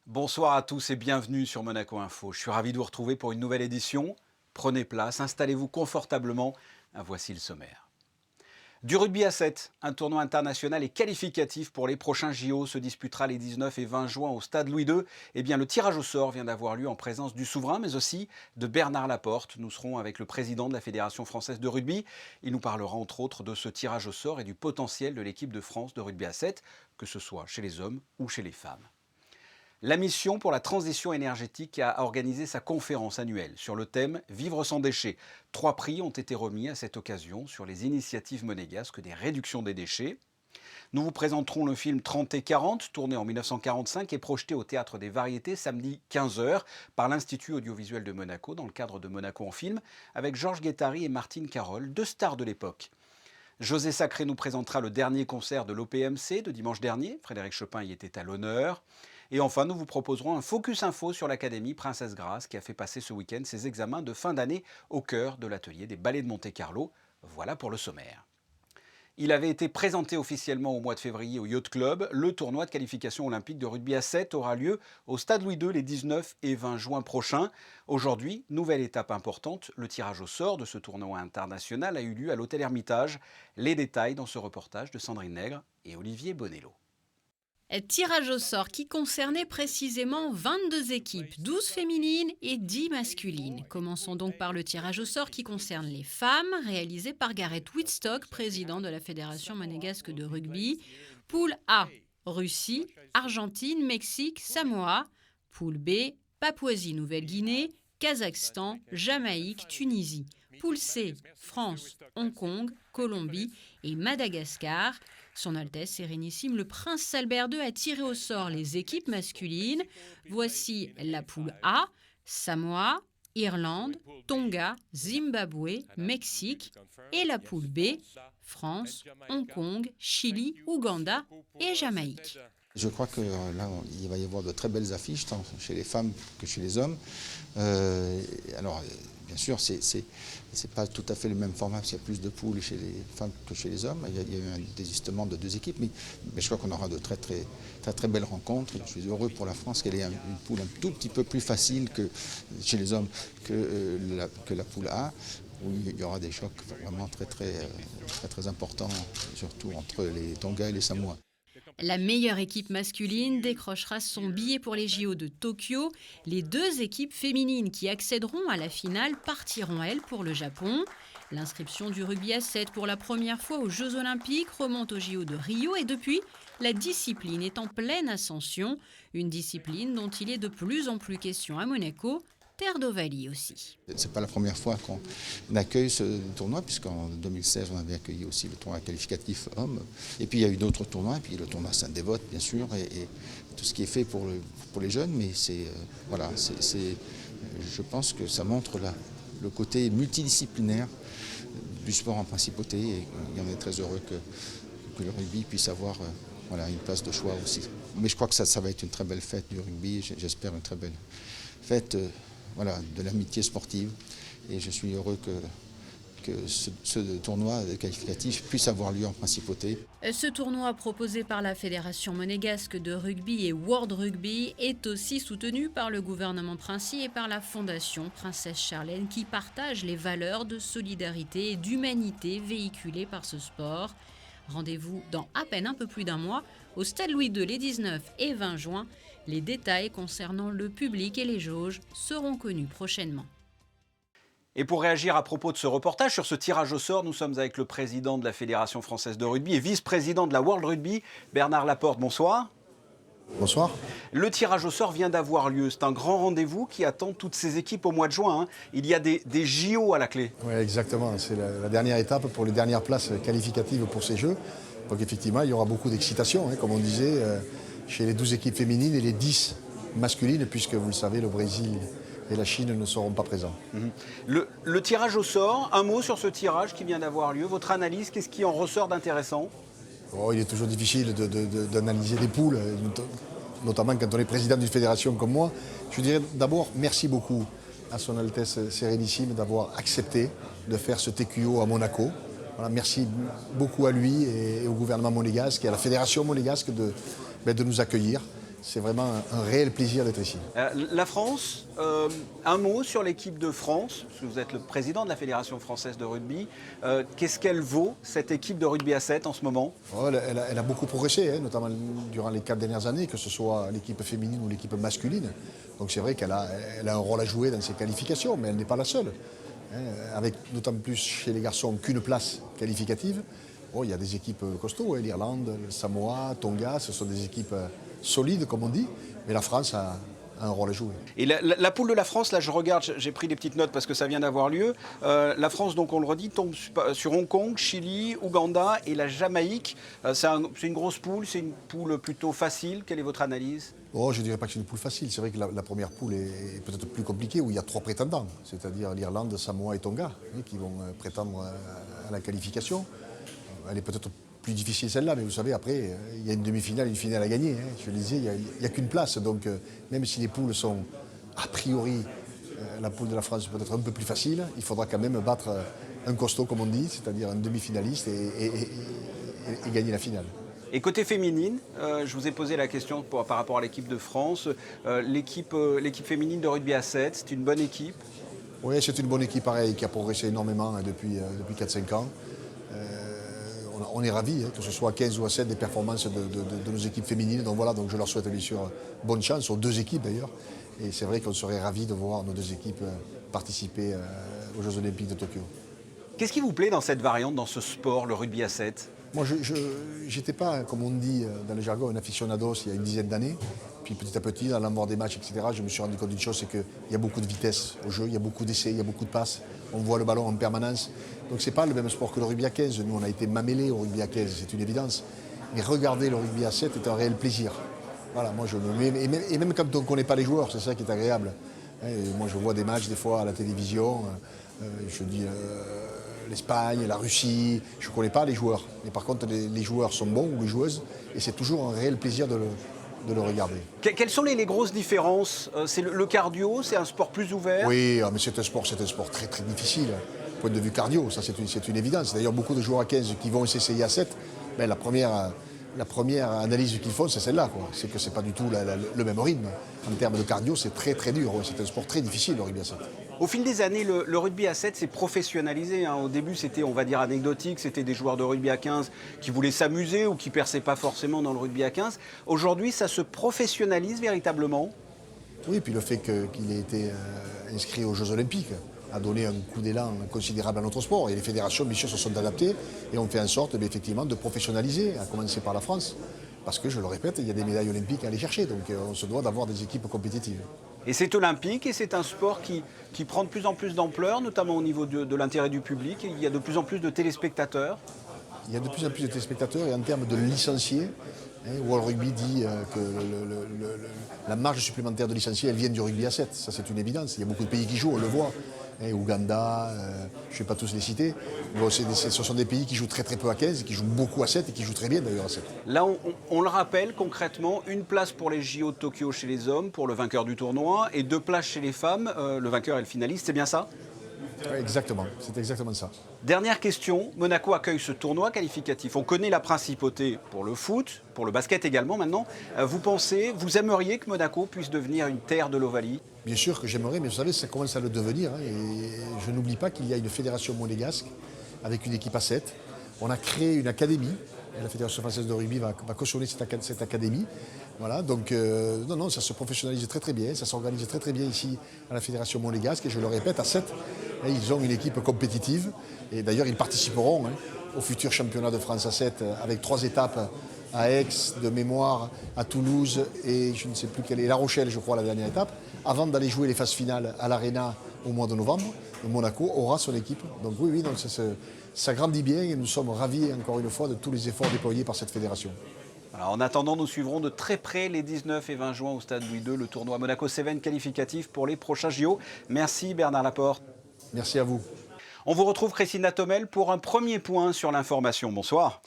Bonsoir à tous et bienvenue sur Monaco Info. Je suis ravi de vous retrouver pour une nouvelle édition. Prenez place, installez-vous confortablement. Voici le sommaire. Du rugby à 7, un tournoi international et qualificatif pour les prochains JO se disputera les 19 et 20 juin au stade Louis II. Eh bien, le tirage au sort vient d'avoir lieu en présence du souverain, mais aussi de Bernard Laporte. Nous serons avec le président de la Fédération française de rugby. Il nous parlera entre autres de ce tirage au sort et du potentiel de l'équipe de France de rugby à 7, que ce soit chez les hommes ou chez les femmes. La mission pour la transition énergétique a organisé sa conférence annuelle sur le thème « Vivre sans déchets ». 3 prix ont été remis à cette occasion sur les initiatives monégasques des réductions des déchets. Nous vous présenterons le film 30 et 40, tourné en 1945 et projeté au Théâtre des Variétés samedi 15h par l'Institut audiovisuel de Monaco dans le cadre de Monaco en film, avec Georges Guettari et Martine Carole, 2 stars de l'époque. José Sacré nous présentera le dernier concert de l'OPMC de dimanche dernier. Frédéric Chopin y était à l'honneur. Et enfin, nous vous proposerons un Focus Info sur l'Académie Princesse Grace qui a fait passer ce week-end ses examens de fin d'année au cœur de l'atelier des ballets de Monte-Carlo. Voilà pour le sommaire. Il avait été présenté officiellement au mois de février au Yacht Club. Le tournoi de qualification olympique de rugby à 7 aura lieu au Stade Louis II les 19 et 20 juin prochains. Aujourd'hui, nouvelle étape importante, le tirage au sort de ce tournoi international a eu lieu à l'Hôtel Hermitage. Les détails dans ce reportage de Sandrine Nègre et Olivier Bonello. Tirage au sort qui concernait précisément 22 équipes, 12 féminines et 10 masculines. Commençons donc par le tirage au sort qui concerne les femmes, réalisé par Gareth Whitstock, président de la Fédération monégasque de rugby. Poule A, Russie, Argentine, Mexique, Samoa. Poule B, Papouasie-Nouvelle-Guinée, Kazakhstan, Jamaïque, Tunisie. Poule C, France, Hong Kong, Colombie et Madagascar. Son Altesse Sérénissime, le prince Albert II a tiré au sort les équipes masculines. Voici la poule A, Samoa, Irlande, Tonga, Zimbabwe, Mexique. Et la poule B, France, Hong Kong, Chili, Ouganda et Jamaïque. Je crois que là, il va y avoir de très belles affiches, tant chez les femmes que chez les hommes. Bien sûr, c'est pas tout à fait le même format, parce qu'il y a plus de poules chez les femmes que chez les hommes. Il y a eu un désistement de 2 équipes, mais je crois qu'on aura de très belles rencontres. Je suis heureux pour la France qu'elle ait une poule un tout petit peu plus facile que chez les hommes que la poule A, où il y aura des chocs vraiment très importants, surtout entre les Tonga et les Samoa. La meilleure équipe masculine décrochera son billet pour les JO de Tokyo. Les 2 équipes féminines qui accéderont à la finale partiront, elles, pour le Japon. L'inscription du rugby à 7 pour la première fois aux Jeux Olympiques remonte aux JO de Rio et depuis, la discipline est en pleine ascension. Une discipline dont il est de plus en plus question à Monaco. Terre d'Ovalie aussi. C'est pas la première fois qu'on accueille ce tournoi, puisqu'en 2016, on avait accueilli aussi le tournoi qualificatif homme. Et puis il y a eu d'autres tournois, et puis le tournoi Saint-Dévote, bien sûr, et tout ce qui est fait pour les jeunes. Mais je pense que ça montre le côté multidisciplinaire du sport en principauté, et on est très heureux que le rugby puisse avoir une place de choix aussi. Mais je crois que ça va être une très belle fête du rugby, j'espère une très belle fête de l'amitié sportive, et je suis heureux que ce tournoi qualificatif puisse avoir lieu en principauté. Ce tournoi proposé par la Fédération monégasque de rugby et World Rugby est aussi soutenu par le gouvernement princi et par la Fondation Princesse Charlène qui partage les valeurs de solidarité et d'humanité véhiculées par ce sport. Rendez-vous dans à peine un peu plus d'un mois au Stade Louis II les 19 et 20 juin. Les détails concernant le public et les jauges seront connus prochainement. Et pour réagir à propos de ce reportage sur ce tirage au sort, nous sommes avec le président de la Fédération française de rugby et vice-président de la World Rugby, Bernard Laporte. Bonsoir. Bonsoir. Le tirage au sort vient d'avoir lieu. C'est un grand rendez-vous qui attend toutes ces équipes au mois de juin. Il y a des JO à la clé. Oui, exactement. C'est la dernière étape pour les dernières places qualificatives pour ces Jeux. Donc effectivement, il y aura beaucoup d'excitation, comme on disait, chez les 12 équipes féminines et les 10 masculines, puisque vous le savez, le Brésil et la Chine ne seront pas présents. Le tirage au sort, un mot sur ce tirage qui vient d'avoir lieu. Votre analyse, qu'est-ce qui en ressort d'intéressant ? Il est toujours difficile d'analyser des poules, notamment quand on est président d'une fédération comme moi. Je dirais d'abord merci beaucoup à son Altesse Sérénissime d'avoir accepté de faire ce TQO à Monaco. Voilà, merci beaucoup à lui et au gouvernement monégasque et à la fédération monégasque de nous accueillir. c'est vraiment un réel plaisir d'être ici. La France, un mot sur l'équipe de France, parce que vous êtes le président de la Fédération française de rugby. Qu'est-ce qu'elle vaut, cette équipe de rugby à 7 en ce moment? Elle a beaucoup progressé, hein, notamment durant les 4 dernières années, que ce soit l'équipe féminine ou l'équipe masculine. Donc c'est vrai qu'elle a un rôle à jouer dans ses qualifications, mais elle n'est pas la seule. Hein, avec d'autant plus chez les garçons qu'une place qualificative. Bon, il y a des équipes costauds, hein, l'Irlande, le Samoa, Tonga, ce sont des équipes solides, comme on dit, mais la France a un rôle à jouer. Et la poule de la France, là je regarde, j'ai pris des petites notes parce que ça vient d'avoir lieu. La France, donc on le redit, tombe sur Hong Kong, Chili, Ouganda et la Jamaïque. C'est une grosse poule, c'est une poule plutôt facile. Quelle est votre analyse? Oh, je ne dirais pas que c'est une poule facile. C'est vrai que la première poule est peut-être plus compliquée, où il y a 3 prétendants, c'est-à-dire l'Irlande, Samoa et Tonga, hein, qui vont prétendre à la qualification. Elle est peut-être plus difficile celle-là, mais vous savez, après, il y a une demi-finale, une finale à gagner. Hein. Je le disais, il n'y a qu'une place. Donc, même si les poules sont, a priori, la poule de la France peut être un peu plus facile, il faudra quand même battre un costaud, comme on dit, c'est-à-dire un demi-finaliste et gagner la finale. Et côté féminine, je vous ai posé la question par rapport à l'équipe de France. L'équipe féminine de rugby à 7, c'est une bonne équipe? Oui, c'est une bonne équipe, pareil, qui a progressé énormément hein, depuis 4-5 ans. On est ravis, hein, que ce soit à 15 ou à 7, des performances de nos équipes féminines. Donc voilà, donc je leur souhaite bien sûr bonne chance, aux 2 équipes d'ailleurs. Et c'est vrai qu'on serait ravis de voir nos 2 équipes participer aux Jeux Olympiques de Tokyo. Qu'est-ce qui vous plaît dans cette variante, dans ce sport, le rugby à 7? Moi, je n'étais pas, comme on dit dans le jargon, un aficionados il y a une dizaine d'années. Puis petit à petit, dans l'amour des matchs, etc., je me suis rendu compte d'une chose, c'est qu'il y a beaucoup de vitesse au jeu, il y a beaucoup d'essais, il y a beaucoup de passes. On voit le ballon en permanence. Donc ce n'est pas le même sport que le rugby à 15. Nous, on a été mamellés au rugby à 15, c'est une évidence. Mais regarder le rugby à 7 est un réel plaisir. Voilà, moi je me mets, et même quand on ne connaît pas les joueurs, c'est ça qui est agréable. Et moi je vois des matchs des fois à la télévision, je dis l'Espagne, la Russie, je ne connais pas les joueurs. Mais par contre les joueurs sont bons ou les joueuses, et c'est toujours un réel plaisir de le regarder. Quelles sont les grosses différences? C'est le cardio, c'est un sport plus ouvert? Oui, mais c'est un sport très très difficile. Point de vue cardio, ça c'est une évidence. D'ailleurs, beaucoup de joueurs à 15 qui vont s'essayer à 7, ben, la première analyse qu'ils font, c'est celle-là. C'est que ce n'est pas du tout le même rythme. En termes de cardio, c'est très très dur. C'est un sport très difficile, le rugby à 7. Au fil des années, le rugby à 7 s'est professionnalisé. Hein. Au début, c'était, on va dire, anecdotique. C'était des joueurs de rugby à 15 qui voulaient s'amuser ou qui ne perçaient pas forcément dans le rugby à 15. Aujourd'hui, ça se professionnalise véritablement? Oui, puis le fait qu'il ait été inscrit aux Jeux Olympiques a donné un coup d'élan considérable à notre sport. Et les fédérations, bien sûr, se sont adaptées et ont fait en sorte, effectivement, de professionnaliser, à commencer par la France. Parce que, je le répète, il y a des médailles olympiques à aller chercher. Donc, on se doit d'avoir des équipes compétitives. Et c'est olympique et c'est un sport qui prend de plus en plus d'ampleur, notamment au niveau de l'intérêt du public. Il y a de plus en plus de téléspectateurs. Il y a de plus en plus de téléspectateurs et en termes de licenciés, World Rugby dit que la marge supplémentaire de licenciés, elle vient du rugby à 7. Ça, c'est une évidence. Il y a beaucoup de pays qui jouent, on le voit. Ouganda, je ne vais pas tous les citer. Bon, ce sont des pays qui jouent très très peu à 15, qui jouent beaucoup à 7 et qui jouent très bien d'ailleurs à 7. Là, on le rappelle concrètement, une place pour les JO de Tokyo chez les hommes, pour le vainqueur du tournoi, et 2 places chez les femmes, le vainqueur et le finaliste, c'est bien ça? Exactement, c'est exactement ça. Dernière question, Monaco accueille ce tournoi qualificatif. On connaît la principauté pour le foot, pour le basket également maintenant. Vous aimeriez que Monaco puisse devenir une terre de l'Ovalie? Bien sûr que j'aimerais, mais vous savez, ça commence à le devenir. Hein, et je n'oublie pas qu'il y a une fédération monégasque avec une équipe à 7. On a créé une académie. Et la Fédération française de rugby va cautionner cette académie. Voilà, donc non, ça se professionnalise très très bien, ça s'organise très très bien ici à la Fédération monégasque. Et je le répète, à 7, ils ont une équipe compétitive. Et d'ailleurs, ils participeront au futur championnat de France à 7 avec 3 étapes à Aix, de mémoire, à Toulouse et je ne sais plus quelle est, La Rochelle, je crois, la dernière étape, avant d'aller jouer les phases finales à l'Arena au mois de novembre. Monaco aura son équipe. Donc oui, donc ça grandit bien et nous sommes ravis, encore une fois, de tous les efforts déployés par cette fédération. Alors, en attendant, nous suivrons de très près les 19 et 20 juin au Stade Louis II, le tournoi Monaco 7 qualificatif pour les prochains JO. Merci Bernard Laporte. Merci à vous. On vous retrouve Christina Tomel pour un premier point sur l'information. Bonsoir.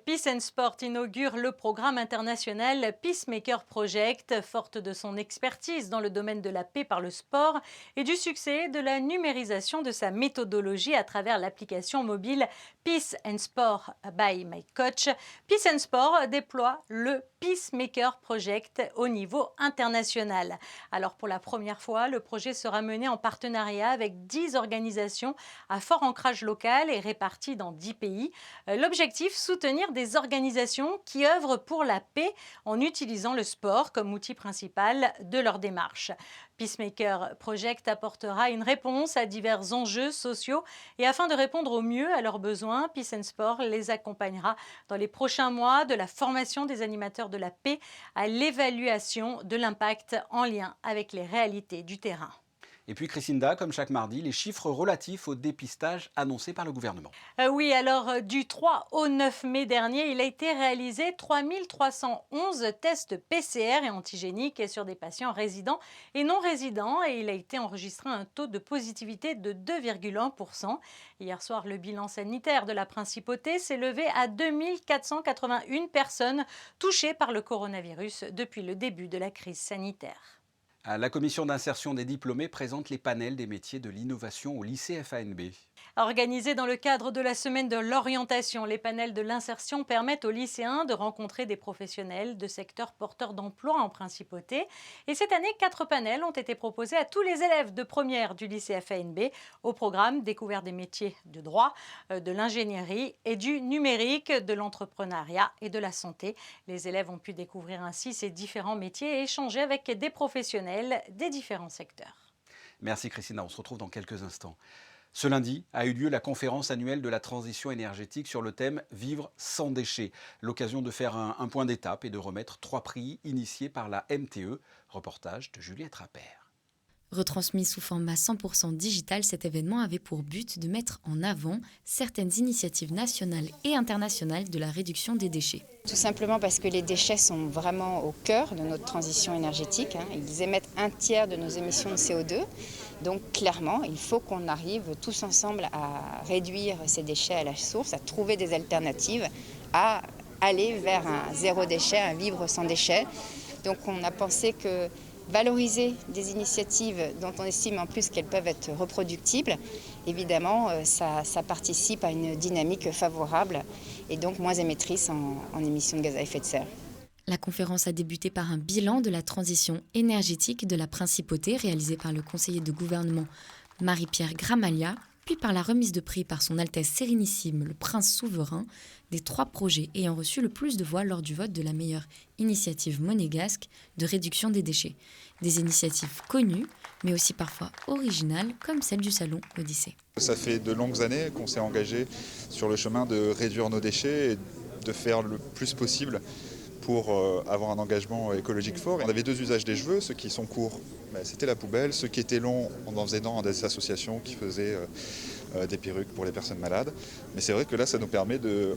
Peace and Sport inaugure le programme international Peacemaker Project, forte de son expertise dans le domaine de la paix par le sport et du succès de la numérisation de sa méthodologie à travers l'application mobile Peace and Sport by My Coach. Peace and Sport déploie le Peacemaker Project au niveau international. Alors pour la première fois, le projet sera mené en partenariat avec 10 organisations à fort ancrage local et réparties dans 10 pays. L'objectif, soutenir des organisations qui œuvrent pour la paix en utilisant le sport comme outil principal de leur démarche. Peacemaker Project apportera une réponse à divers enjeux sociaux et afin de répondre au mieux à leurs besoins, Peace and Sport les accompagnera dans les prochains mois de la formation des animateurs de la paix à l'évaluation de l'impact en lien avec les réalités du terrain. Et puis Christinda, comme chaque mardi, les chiffres relatifs au dépistage annoncés par le gouvernement. Oui, alors du 3 au 9 mai dernier, il a été réalisé 3311 tests PCR et antigéniques sur des patients résidents et non résidents et il a été enregistré un taux de positivité de 2,1%. Hier soir, le bilan sanitaire de la Principauté s'est levé à 2481 personnes touchées par le coronavirus depuis le début de la crise sanitaire. La commission d'insertion des diplômés présente les panels des métiers de l'innovation au lycée FANB. Organisés dans le cadre de la semaine de l'orientation, les panels de l'insertion permettent aux lycéens de rencontrer des professionnels de secteurs porteurs d'emploi en Principauté. Et cette année, 4 panels ont été proposés à tous les élèves de première du lycée FANB au programme Découverte des métiers de droit, de l'ingénierie et du numérique, de l'entrepreneuriat et de la santé. Les élèves ont pu découvrir ainsi ces différents métiers et échanger avec des professionnels des différents secteurs. Merci Christina, on se retrouve dans quelques instants. Ce lundi a eu lieu la conférence annuelle de la transition énergétique sur le thème « Vivre sans déchets ». L'occasion de faire un point d'étape et de remettre 3 prix initiés par la MTE. Reportage de Juliette Rappert. Retransmis sous format 100% digital, cet événement avait pour but de mettre en avant certaines initiatives nationales et internationales de la réduction des déchets. Tout simplement parce que les déchets sont vraiment au cœur de notre transition énergétique. Ils émettent 1/3 de nos émissions de CO2. Donc clairement, il faut qu'on arrive tous ensemble à réduire ces déchets à la source, à trouver des alternatives, à aller vers un zéro déchet, un vivre sans déchets. Donc on a pensé que valoriser des initiatives dont on estime en plus qu'elles peuvent être reproductibles, évidemment, ça participe à une dynamique favorable et donc moins émettrice en émissions de gaz à effet de serre. La conférence a débuté par un bilan de la transition énergétique de la Principauté réalisé par le conseiller de gouvernement Marie-Pierre Gramalia, puis par la remise de prix par son Altesse Sérénissime, le Prince Souverain, des 3 projets ayant reçu le plus de voix lors du vote de la meilleure initiative monégasque de réduction des déchets. Des initiatives connues, mais aussi parfois originales, comme celle du Salon Odyssée. Ça fait de longues années qu'on s'est engagé sur le chemin de réduire nos déchets et de faire le plus possible pour avoir un engagement écologique fort. On avait 2 usages des cheveux, ceux qui sont courts, c'était la poubelle, ceux qui étaient longs, on en faisait dans des associations qui faisaient des perruques pour les personnes malades. Mais c'est vrai que là, ça nous permet de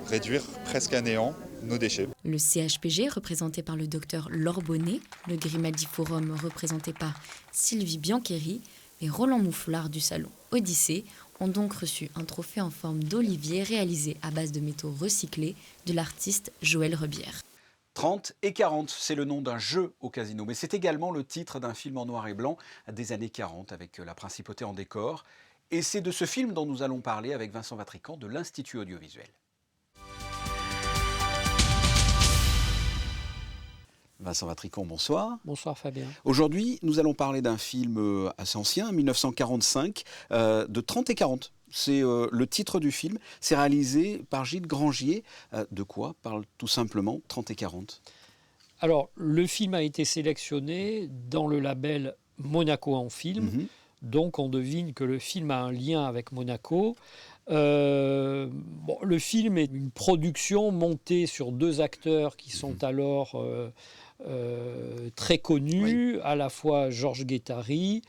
réduire presque à néant nos déchets. Le CHPG, représenté par le docteur Laure Bonnet, le Grimaldi Forum, représenté par Sylvie Biancheri, et Roland Mouflard du Salon Odyssée, ont donc reçu un trophée en forme d'olivier réalisé à base de métaux recyclés de l'artiste Joël Rebière. 30 et 40, c'est le nom d'un jeu au casino, mais c'est également le titre d'un film en noir et blanc des années 40 avec la Principauté en décor. Et c'est de ce film dont nous allons parler avec Vincent Vatrican de l'Institut audiovisuel. Vincent Vatrican, bonsoir. Bonsoir Fabien. Aujourd'hui, nous allons parler d'un film assez ancien, 1945, de 30 et 40. C'est le titre du film. C'est réalisé par Gilles Grangier. De quoi parle tout simplement 30 et 40 ? Alors, le film a été sélectionné dans le label Monaco en film. Donc, on devine que le film a un lien avec Monaco. Le film est une production montée sur 2 acteurs qui sont alors très connus, à la fois Georges Guettari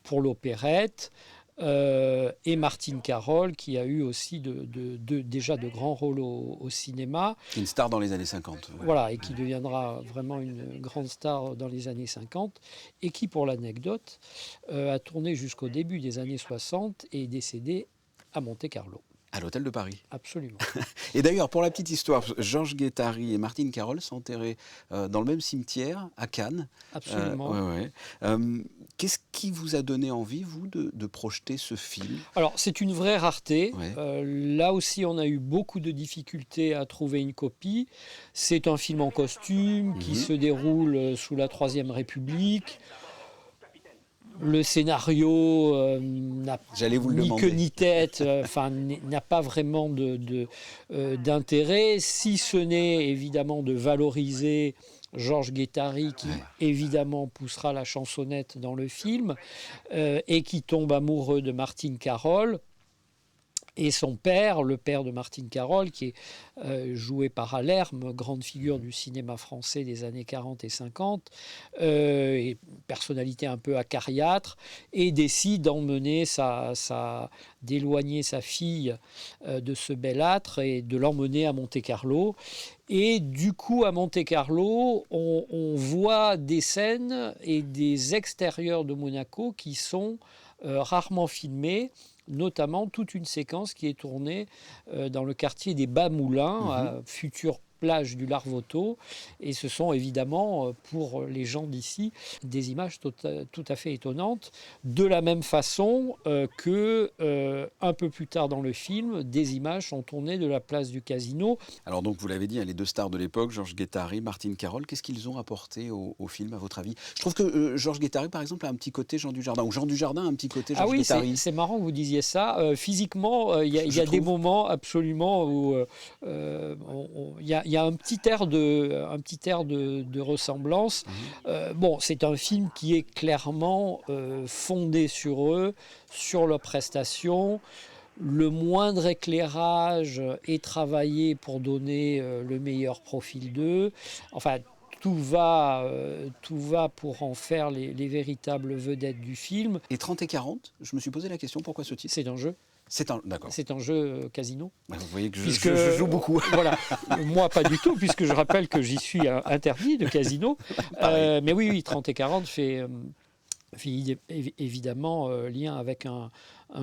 pour l'opérette et Martine Carole qui a eu aussi déjà de grands rôles au cinéma. Une star dans les années 50. Ouais. Voilà, et qui deviendra vraiment une grande star dans les années 50 et qui, pour l'anecdote, a tourné jusqu'au début des années 60 et est décédé à Monte-Carlo. À l'Hôtel de Paris. Absolument. Et d'ailleurs, pour la petite histoire, Georges Guettari et Martine Carole sont enterrés dans le même cimetière, à Cannes. Absolument. Qu'est-ce qui vous a donné envie, vous, de projeter ce film ? Alors, c'est une vraie rareté. Ouais. Là aussi, on a eu beaucoup de difficultés à trouver une copie. C'est un film en costume qui se déroule sous la Troisième République. Le scénario n'a ni queue ni tête, n'a pas vraiment d'intérêt, si ce n'est évidemment de valoriser Georges Guettari, qui évidemment poussera la chansonnette dans le film, et qui tombe amoureux de Martine Carole. Et son père, le père de Martine Carole, qui est joué par Allerme, grande figure du cinéma français des années 40 et 50, et personnalité un peu acariâtre, et décide d'éloigner sa fille de ce bellâtre et de l'emmener à Monte-Carlo. Et du coup, à Monte-Carlo, on voit des scènes et des extérieurs de Monaco qui sont rarement filmés, notamment toute une séquence qui est tournée dans le quartier des Bas-Moulins, future plage du Larvoto. Et ce sont évidemment, pour les gens d'ici, des images tout à fait étonnantes. De la même façon que, un peu plus tard dans le film, des images sont tournées de la place du Casino. Alors donc, vous l'avez dit, les deux stars de l'époque, Georges Guettari, Martine Carole, qu'est-ce qu'ils ont apporté au film, à votre avis ? Je trouve que Georges Guettari, par exemple, a un petit côté Jean Dujardin, ou Jean Dujardin a un petit côté Georges Guettari. C'est marrant que vous disiez ça. Physiquement, il y a des moments absolument où il y a un petit air de ressemblance. C'est un film qui est clairement fondé sur eux, sur leurs prestations. Le moindre éclairage est travaillé pour donner le meilleur profil d'eux. Enfin, tout va pour en faire les véritables vedettes du film. Et 30 et 40, je me suis posé la question, pourquoi ce titre ? C'est un jeu. D'accord. C'est un jeu casino. Vous voyez que je joue beaucoup. Voilà. Moi, pas du tout, puisque je rappelle que j'y suis interdit de casino. Mais oui, 30 et 40 fait évidemment lien avec un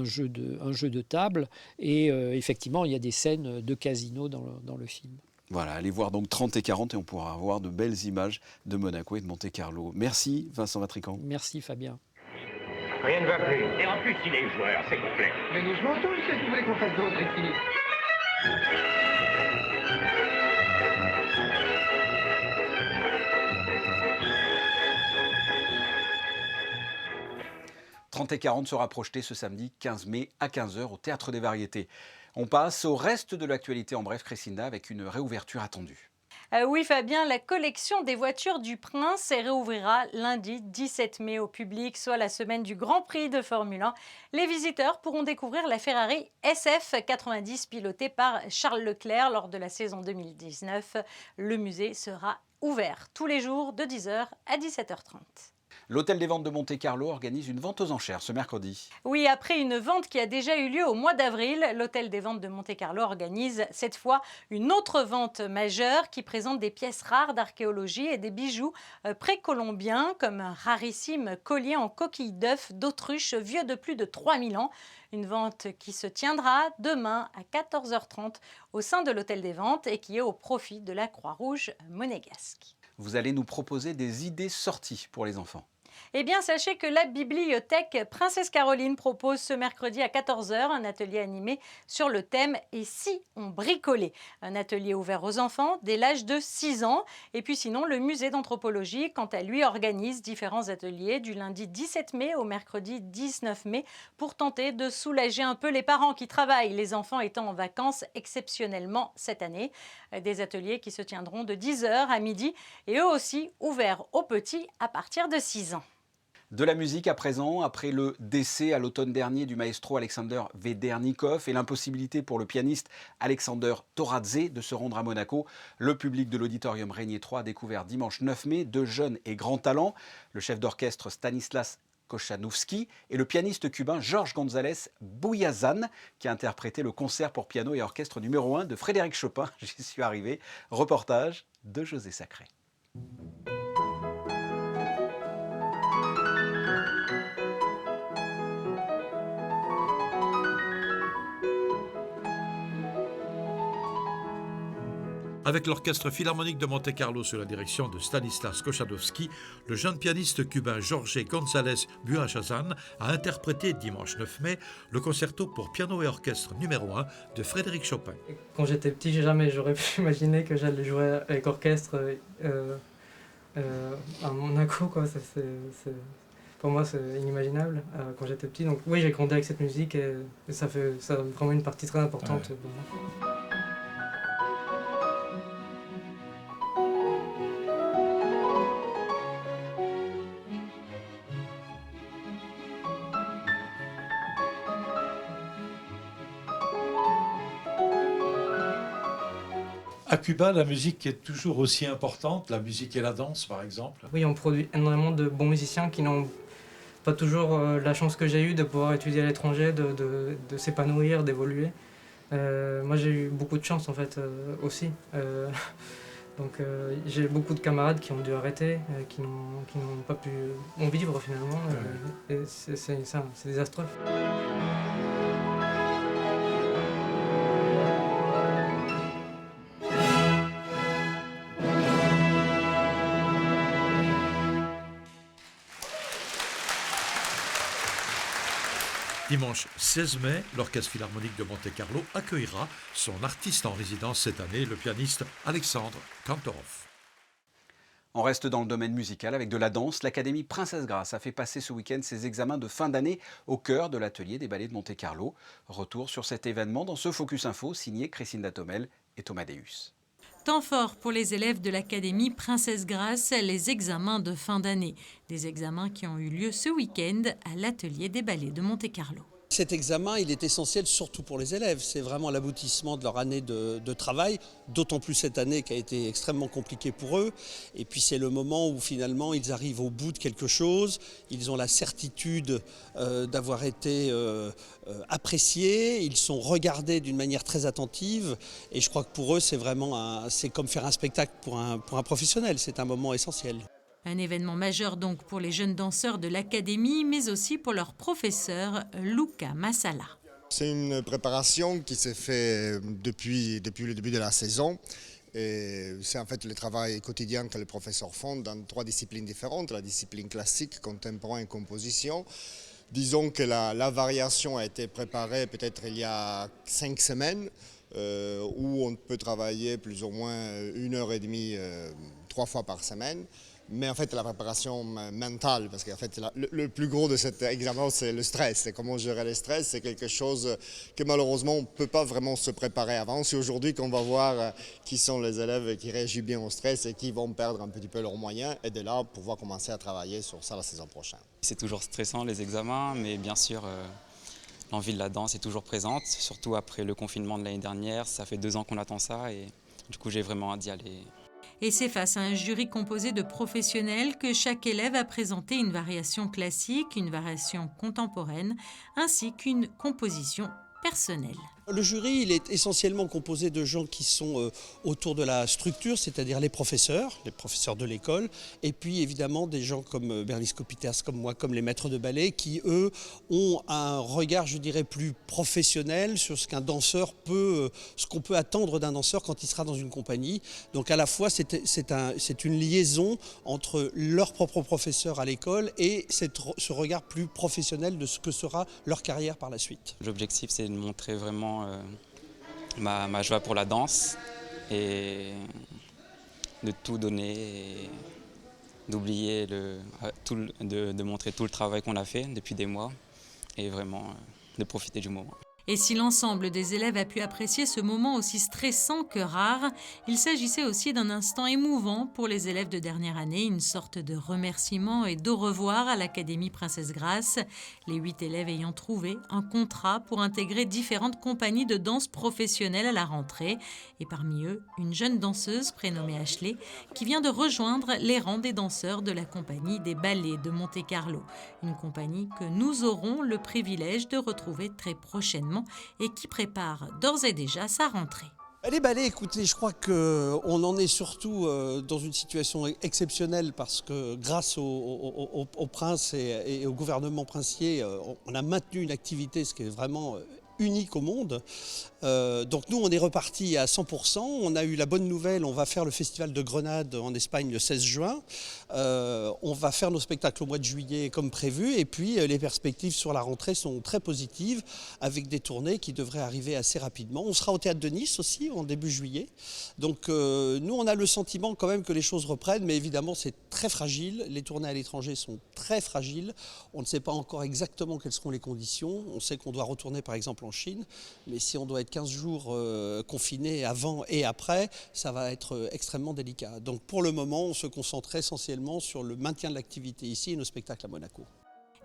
jeu de table. Et effectivement, il y a des scènes de casino dans le film. Voilà, allez voir donc 30 et 40 et on pourra avoir de belles images de Monaco et de Monte-Carlo. Merci Vincent Vatrican. Merci Fabien. Rien ne va plus. Et en plus, il est joueur, s'il vous plaît. Mais nous jouons tous, qu'est-ce que vous voulez qu'on fasse d'autre, et fini. « 30 et 40 sera projeté ce samedi 15 mai à 15h au Théâtre des Variétés. On passe au reste de l'actualité en bref, Christina, avec une réouverture attendue. Oui Fabien, la collection des voitures du Prince réouvrira lundi 17 mai au public, soit la semaine du Grand Prix de Formule 1. Les visiteurs pourront découvrir la Ferrari SF90 pilotée par Charles Leclerc lors de la saison 2019. Le musée sera ouvert tous les jours de 10h à 17h30. L'Hôtel des Ventes de Monte-Carlo organise une vente aux enchères ce mercredi. Oui, après une vente qui a déjà eu lieu au mois d'avril, l'Hôtel des Ventes de Monte-Carlo organise cette fois une autre vente majeure qui présente des pièces rares d'archéologie et des bijoux précolombiens comme un rarissime collier en coquille d'œuf d'autruche vieux de plus de 3000 ans. Une vente qui se tiendra demain à 14h30 au sein de l'Hôtel des Ventes et qui est au profit de la Croix-Rouge monégasque. Vous allez nous proposer des idées sorties pour les enfants. Eh bien, sachez que la bibliothèque Princesse Caroline propose ce mercredi à 14h un atelier animé sur le thème « Et si on bricolait ?» Un atelier ouvert aux enfants dès l'âge de 6 ans. Et puis sinon, le musée d'anthropologie, quant à lui, organise différents ateliers du lundi 17 mai au mercredi 19 mai pour tenter de soulager un peu les parents qui travaillent, les enfants étant en vacances exceptionnellement cette année. Des ateliers qui se tiendront de 10h à midi et eux aussi ouverts aux petits à partir de 6 ans. De la musique à présent, après le décès à l'automne dernier du maestro Alexander Vedernikov et l'impossibilité pour le pianiste Alexander Toradze de se rendre à Monaco, le public de l'auditorium Régnier 3 a découvert dimanche 9 mai deux jeunes et grands talents, le chef d'orchestre Stanislas Kochanowski et le pianiste cubain Jorge González Bouyazan qui a interprété le concert pour piano et orchestre numéro 1 de Frédéric Chopin. J'y suis arrivé. Reportage de José Sacré. Avec l'Orchestre Philharmonique de Monte-Carlo sous la direction de Stanislas Kochadowski, le jeune pianiste cubain Jorge González Buachazan a interprété dimanche 9 mai le concerto pour piano et orchestre numéro 1 de Frédéric Chopin. Quand j'étais petit, j'aurais pu imaginer que j'allais jouer avec orchestre à Monaco, quoi. Pour moi, c'est inimaginable quand j'étais petit. Donc oui, j'ai grandi avec cette musique et ça a vraiment une partie très importante pour moi. À Cuba, la musique est toujours aussi importante, la musique et la danse par exemple. Oui, on produit énormément de bons musiciens qui n'ont pas toujours la chance que j'ai eue de pouvoir étudier à l'étranger, de s'épanouir, d'évoluer. Moi j'ai eu beaucoup de chance en fait aussi. Donc j'ai beaucoup de camarades qui ont dû arrêter, qui n'ont pas pu en vivre finalement. Et c'est désastreux. Dimanche 16 mai, l'Orchestre Philharmonique de Monte-Carlo accueillera son artiste en résidence cette année, le pianiste Alexandre Kantorov. On reste dans le domaine musical avec de la danse. L'Académie Princesse Grace a fait passer ce week-end ses examens de fin d'année au cœur de l'atelier des ballets de Monte-Carlo. Retour sur cet événement dans ce Focus Info signé Christine Datomel et Thomas Deus. Temps fort pour les élèves de l'Académie Princesse Grace, les examens de fin d'année. Des examens qui ont eu lieu ce week-end à l'atelier des ballets de Monte-Carlo. Cet examen, il est essentiel surtout pour les élèves. C'est vraiment l'aboutissement de leur année de travail, d'autant plus cette année qui a été extrêmement compliquée pour eux. Et puis c'est le moment où finalement ils arrivent au bout de quelque chose. Ils ont la certitude d'avoir été appréciés. Ils sont regardés d'une manière très attentive. Et je crois que pour eux, c'est comme faire un spectacle pour un professionnel. C'est un moment essentiel. Un événement majeur donc pour les jeunes danseurs de l'Académie, mais aussi pour leur professeur Luca Massala. C'est une préparation qui s'est faite depuis le début de la saison. C'est en fait le travail quotidien que les professeurs font dans 3 disciplines différentes, la discipline classique, contemporain et composition. Disons que la variation a été préparée peut-être il y a 5 semaines, où on peut travailler plus ou moins 1h30, 3 fois par semaine. Mais en fait, la préparation mentale, parce qu'en fait, le plus gros de cet examen, c'est le stress. C'est comment gérer le stress. C'est quelque chose que malheureusement, on ne peut pas vraiment se préparer avant. C'est aujourd'hui qu'on va voir qui sont les élèves qui réagissent bien au stress et qui vont perdre un petit peu leurs moyens. Et de là, pouvoir commencer à travailler sur ça la saison prochaine. C'est toujours stressant, les examens, mais bien sûr, l'envie de la danse est toujours présente. Surtout après le confinement de l'année dernière. Ça fait 2 ans qu'on attend ça et du coup, j'ai vraiment hâte d'y aller. Et c'est face à un jury composé de professionnels que chaque élève a présenté une variation classique, une variation contemporaine, ainsi qu'une composition personnelle. Le jury, il est essentiellement composé de gens qui sont autour de la structure, c'est-à-dire les professeurs de l'école, et puis évidemment des gens comme Berlis Kopitas, comme moi, comme les maîtres de ballet, qui eux ont un regard, je dirais, plus professionnel sur ce qu'un danseur ce qu'on peut attendre d'un danseur quand il sera dans une compagnie. Donc à la fois, c'est une liaison entre leur propre professeur à l'école et ce regard plus professionnel de ce que sera leur carrière par la suite. L'objectif, c'est de montrer vraiment ma joie pour la danse et de tout donner et d'oublier de montrer tout le travail qu'on a fait depuis des mois et vraiment de profiter du moment. Et si l'ensemble des élèves a pu apprécier ce moment aussi stressant que rare, il s'agissait aussi d'un instant émouvant pour les élèves de dernière année, une sorte de remerciement et d'au revoir à l'Académie Princesse Grace, les 8 élèves ayant trouvé un contrat pour intégrer différentes compagnies de danse professionnelles à la rentrée. Et parmi eux, une jeune danseuse prénommée Ashley qui vient de rejoindre les rangs des danseurs de la compagnie des ballets de Monte-Carlo, une compagnie que nous aurons le privilège de retrouver très prochainement et qui prépare d'ores et déjà sa rentrée. Les ballets, écoutez, je crois qu'on en est surtout dans une situation exceptionnelle parce que grâce au prince et au gouvernement princier, on a maintenu une activité, ce qui est vraiment unique au monde. Donc nous, on est reparti à 100%. On a eu la bonne nouvelle, on va faire le festival de Grenade en Espagne le 16 juin. On va faire nos spectacles au mois de juillet comme prévu. Et puis les perspectives sur la rentrée sont très positives avec des tournées qui devraient arriver assez rapidement. On sera au Théâtre de Nice aussi en début juillet. Donc nous, on a le sentiment quand même que les choses reprennent, mais évidemment, c'est très fragile. Les tournées à l'étranger sont très fragiles. On ne sait pas encore exactement quelles seront les conditions. On sait qu'on doit retourner par exemple en Chine, mais si on doit être 15 jours confinés avant et après, ça va être extrêmement délicat. Donc pour le moment, on se concentre essentiellement sur le maintien de l'activité ici et nos spectacles à Monaco.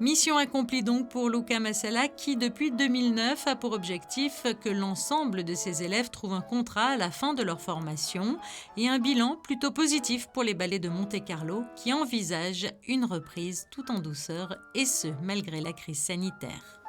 Mission accomplie donc pour Luca Massala qui, depuis 2009, a pour objectif que l'ensemble de ses élèves trouvent un contrat à la fin de leur formation et un bilan plutôt positif pour les ballets de Monte-Carlo qui envisagent une reprise tout en douceur et ce, malgré la crise sanitaire.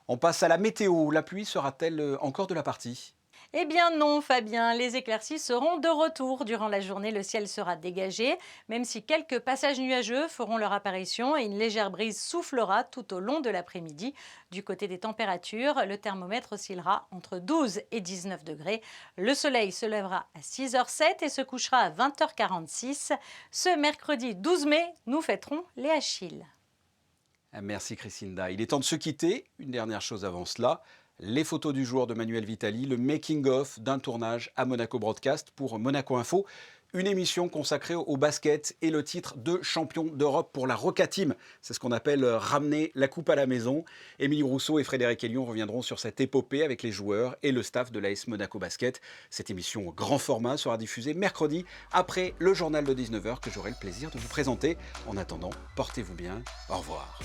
On passe à la météo. La pluie sera-t-elle encore de la partie ? Eh bien non, Fabien, les éclaircies seront de retour. Durant la journée, le ciel sera dégagé, même si quelques passages nuageux feront leur apparition et une légère brise soufflera tout au long de l'après-midi. Du côté des températures, le thermomètre oscillera entre 12 et 19 degrés. Le soleil se lèvera à 6h07 et se couchera à 20h46. Ce mercredi 12 mai, nous fêterons les Achilles. Merci Christinda. Il est temps de se quitter. Une dernière chose avant cela. Les photos du jour de Manuel Vitali, le making-of d'un tournage à Monaco Broadcast pour Monaco Info. Une émission consacrée au basket et le titre de champion d'Europe pour la Roca Team. C'est ce qu'on appelle ramener la coupe à la maison. Émilie Rousseau et Frédéric Elion reviendront sur cette épopée avec les joueurs et le staff de l'AS Monaco Basket. Cette émission au grand format sera diffusée mercredi après le journal de 19h que j'aurai le plaisir de vous présenter. En attendant, portez-vous bien. Au revoir.